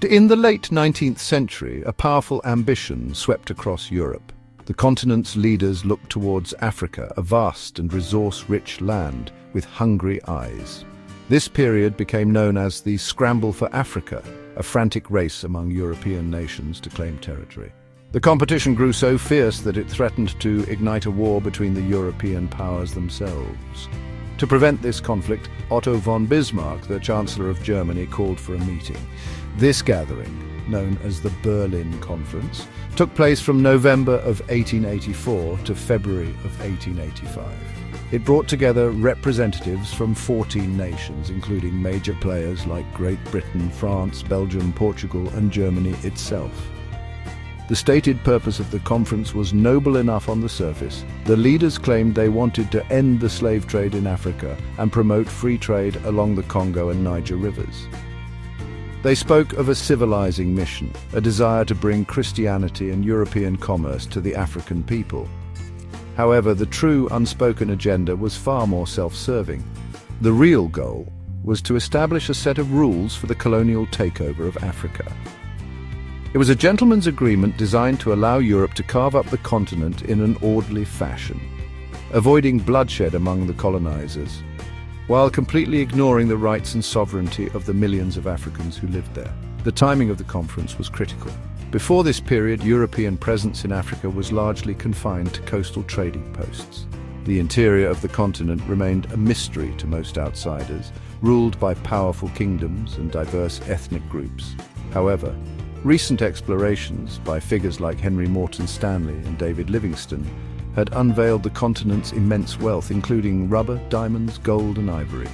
In the late 19th century, a powerful ambition swept across Europe. The continent's leaders looked towards Africa, a vast and resource-rich land with hungry eyes. This period became known as the Scramble for Africa, a frantic race among European nations to claim territory. The competition grew so fierce that it threatened to ignite a war between the European powers themselves. To prevent this conflict, Otto von Bismarck, the Chancellor of Germany, called for a meeting. This gathering, known as the Berlin Conference, took place from November of 1884 to February of 1885. It brought together representatives from 14 nations, including major players like Great Britain, France, Belgium, Portugal, and Germany itself. The stated purpose of the conference was noble enough on the surface. The leaders claimed they wanted to end the slave trade in Africa and promote free trade along the Congo and Niger rivers. They spoke of a civilizing mission, a desire to bring Christianity and European commerce to the African people. However, the true unspoken agenda was far more self-serving. The real goal was to establish a set of rules for the colonial takeover of Africa. It was a gentleman's agreement designed to allow Europe to carve up the continent in an orderly fashion, avoiding bloodshed among the colonizers, while completely ignoring the rights and sovereignty of the millions of Africans who lived there. The timing of the conference was critical. Before this period, European presence in Africa was largely confined to coastal trading posts. The interior of the continent remained a mystery to most outsiders, ruled by powerful kingdoms and diverse ethnic groups. However, recent explorations by figures like Henry Morton Stanley and David Livingstone had unveiled the continent's immense wealth, including rubber, diamonds, gold, and ivory.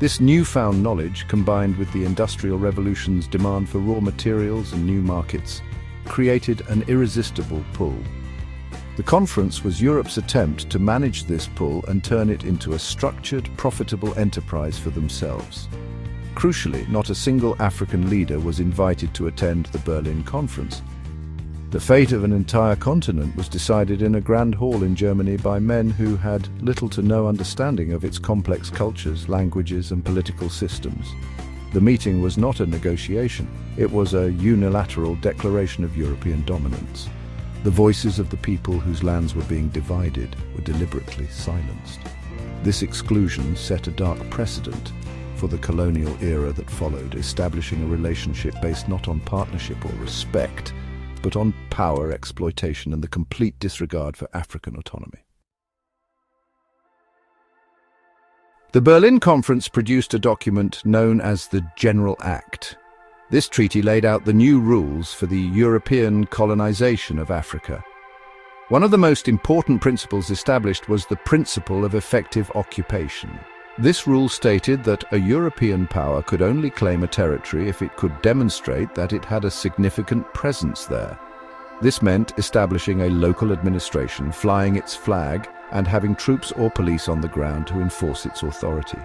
This newfound knowledge, combined with the Industrial Revolution's demand for raw materials and new markets, created an irresistible pull. The conference was Europe's attempt to manage this pull and turn it into a structured, profitable enterprise for themselves. Crucially, not a single African leader was invited to attend the Berlin Conference. The fate of an entire continent was decided in a grand hall in Germany by men who had little to no understanding of its complex cultures, languages, and political systems. The meeting was not a negotiation. It was a unilateral declaration of European dominance. The voices of the people whose lands were being divided were deliberately silenced. This exclusion set a dark precedent for the colonial era that followed, establishing a relationship based not on partnership or respect, but on power, exploitation, and the complete disregard for African autonomy. The Berlin Conference produced a document known as the General Act. This treaty laid out the new rules for the European colonization of Africa. One of the most important principles established was the principle of effective occupation. This rule stated that a European power could only claim a territory if it could demonstrate that it had a significant presence there. This meant establishing a local administration, flying its flag, and having troops or police on the ground to enforce its authority.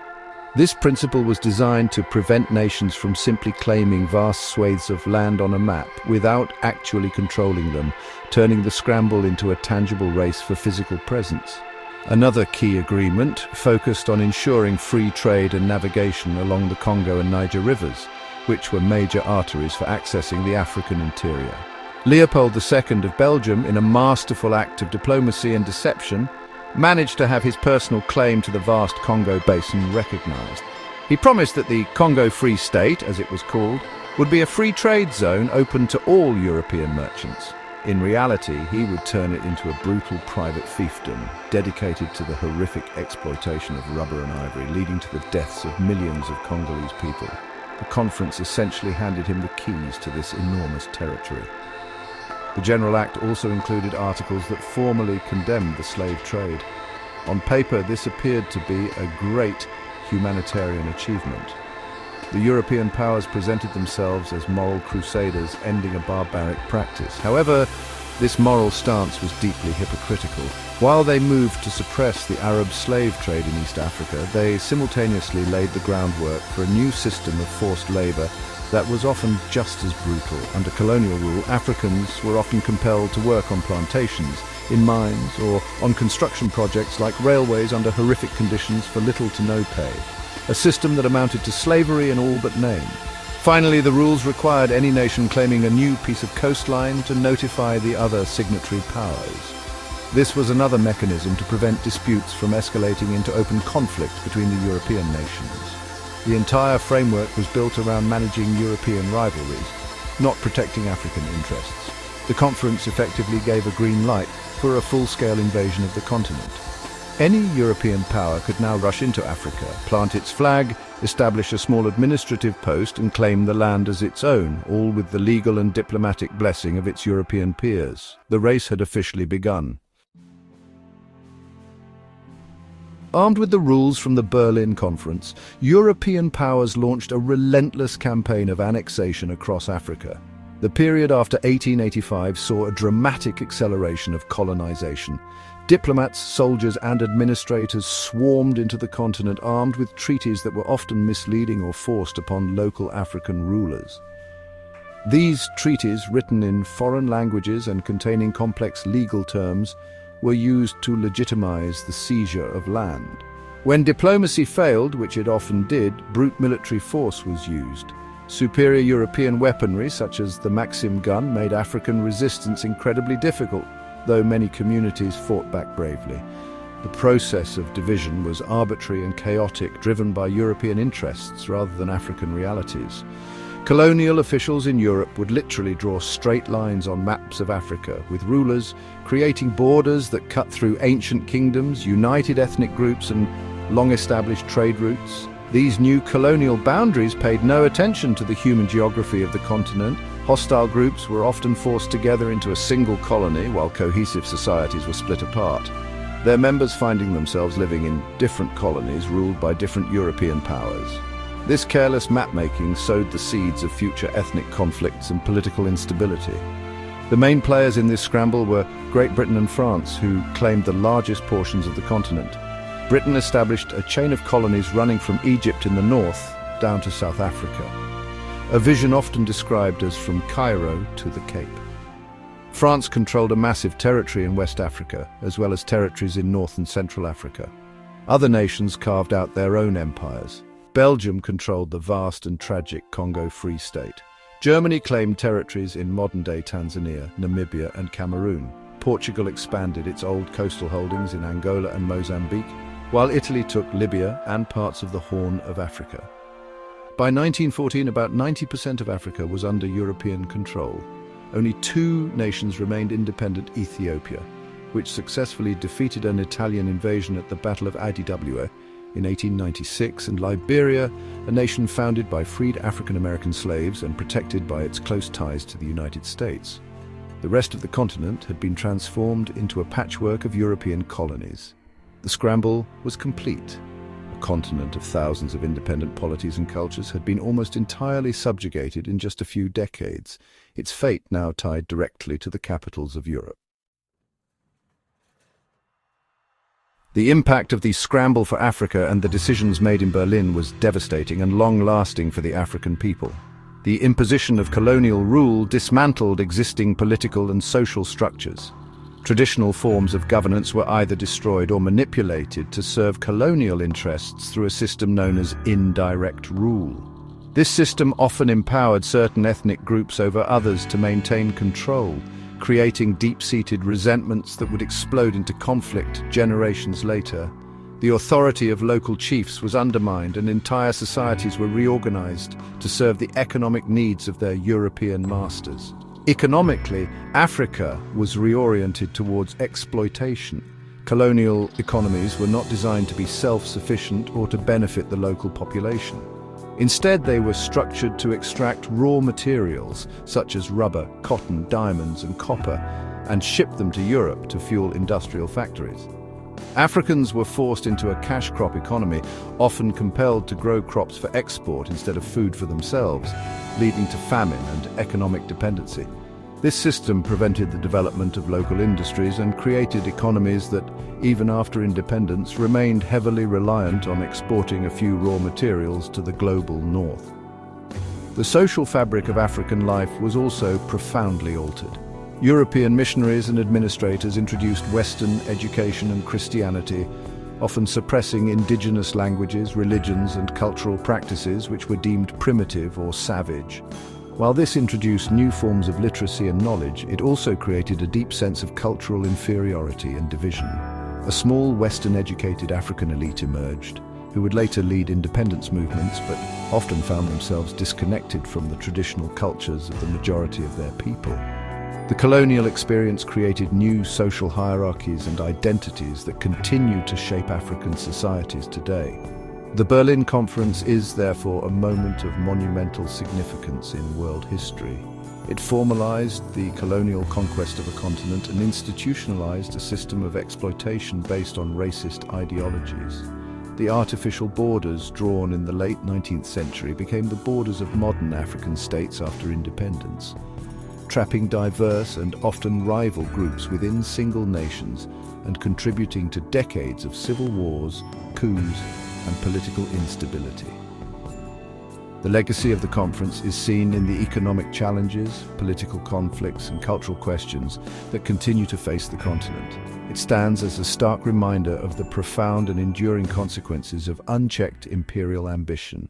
This principle was designed to prevent nations from simply claiming vast swathes of land on a map without actually controlling them, turning the scramble into a tangible race for physical presence. Another key agreement focused on ensuring free trade and navigation along the Congo and Niger rivers, which were major arteries for accessing the African interior. Leopold II of Belgium, in a masterful act of diplomacy and deception, managed to have his personal claim to the vast Congo basin recognized. He promised that the Congo Free State, as it was called, would be a free trade zone open to all European merchants. In reality, he would turn it into a brutal private fiefdom dedicated to the horrific exploitation of rubber and ivory, leading to the deaths of millions of Congolese people. The conference essentially handed him the keys to this enormous territory. The General Act also included articles that formally condemned the slave trade. On paper, this appeared to be a great humanitarian achievement. The European powers presented themselves as moral crusaders ending a barbaric practice. However, this moral stance was deeply hypocritical. While they moved to suppress the Arab slave trade in East Africa, they simultaneously laid the groundwork for a new system of forced labor that was often just as brutal. Under colonial rule, Africans were often compelled to work on plantations, in mines, or on construction projects like railways under horrific conditions for little to no pay. A system that amounted to slavery in all but name. Finally, the rules required any nation claiming a new piece of coastline to notify the other signatory powers. This was another mechanism to prevent disputes from escalating into open conflict between the European nations. The entire framework was built around managing European rivalries, not protecting African interests. The conference effectively gave a green light for a full-scale invasion of the continent. Any European power could now rush into Africa, plant its flag, establish a small administrative post and claim the land as its own, all with the legal and diplomatic blessing of its European peers. The race had officially begun. Armed with the rules from the Berlin Conference, European powers launched a relentless campaign of annexation across Africa. The period after 1885 saw a dramatic acceleration of colonization. Diplomats, soldiers and administrators swarmed into the continent armed with treaties that were often misleading or forced upon local African rulers. These treaties, written in foreign languages and containing complex legal terms, were used to legitimize the seizure of land. When diplomacy failed, which it often did, brute military force was used. Superior European weaponry, such as the Maxim gun, made African resistance incredibly difficult, though many communities fought back bravely. The process of division was arbitrary and chaotic, driven by European interests rather than African realities. Colonial officials in Europe would literally draw straight lines on maps of Africa, with rulers creating borders that cut through ancient kingdoms, united ethnic groups and long-established trade routes. These new colonial boundaries paid no attention to the human geography of the continent. Hostile groups were often forced together into a single colony, while cohesive societies were split apart, their members finding themselves living in different colonies ruled by different European powers. This careless map-making sowed the seeds of future ethnic conflicts and political instability. The main players in this scramble were Great Britain and France, who claimed the largest portions of the continent. Britain established a chain of colonies running from Egypt in the north down to South Africa, a vision often described as from Cairo to the Cape. France controlled a massive territory in West Africa, as well as territories in North and Central Africa. Other nations carved out their own empires. Belgium controlled the vast and tragic Congo Free State. Germany claimed territories in modern-day Tanzania, Namibia and Cameroon. Portugal expanded its old coastal holdings in Angola and Mozambique, while Italy took Libya and parts of the Horn of Africa. By 1914, about 90% of Africa was under European control. Only two nations remained independent: Ethiopia, which successfully defeated an Italian invasion at the Battle of Adidabuwe in 1896, and Liberia, a nation founded by freed African-American slaves and protected by its close ties to the United States. The rest of the continent had been transformed into a patchwork of European colonies. The scramble was complete. A continent of thousands of independent polities and cultures had been almost entirely subjugated in just a few decades, its fate now tied directly to the capitals of Europe. The impact of the scramble for Africa and the decisions made in Berlin was devastating and long-lasting for the African people. The imposition of colonial rule dismantled existing political and social structures. Traditional forms of governance were either destroyed or manipulated to serve colonial interests through a system known as indirect rule. This system often empowered certain ethnic groups over others to maintain control, creating deep-seated resentments that would explode into conflict generations later. The authority of local chiefs was undermined and entire societies were reorganized to serve the economic needs of their European masters. Economically, Africa was reoriented towards exploitation. Colonial economies were not designed to be self-sufficient or to benefit the local population. Instead, they were structured to extract raw materials such as rubber, cotton, diamonds and copper and ship them to Europe to fuel industrial factories. Africans were forced into a cash crop economy, often compelled to grow crops for export instead of food for themselves, leading to famine and economic dependency. This system prevented the development of local industries and created economies that, even after independence, remained heavily reliant on exporting a few raw materials to the global north. The social fabric of African life was also profoundly altered. European missionaries and administrators introduced Western education and Christianity, often suppressing indigenous languages, religions, and cultural practices which were deemed primitive or savage. While this introduced new forms of literacy and knowledge, it also created a deep sense of cultural inferiority and division. A small Western-educated African elite emerged, who would later lead independence movements but often found themselves disconnected from the traditional cultures of the majority of their people. The colonial experience created new social hierarchies and identities that continue to shape African societies today. The Berlin Conference is therefore a moment of monumental significance in world history. It formalized the colonial conquest of a continent and institutionalized a system of exploitation based on racist ideologies. The artificial borders drawn in the late 19th century became the borders of modern African states after independence, trapping diverse and often rival groups within single nations and contributing to decades of civil wars, coups, and political instability. The legacy of the conference is seen in the economic challenges, political conflicts, and cultural questions that continue to face the continent. It stands as a stark reminder of the profound and enduring consequences of unchecked imperial ambition,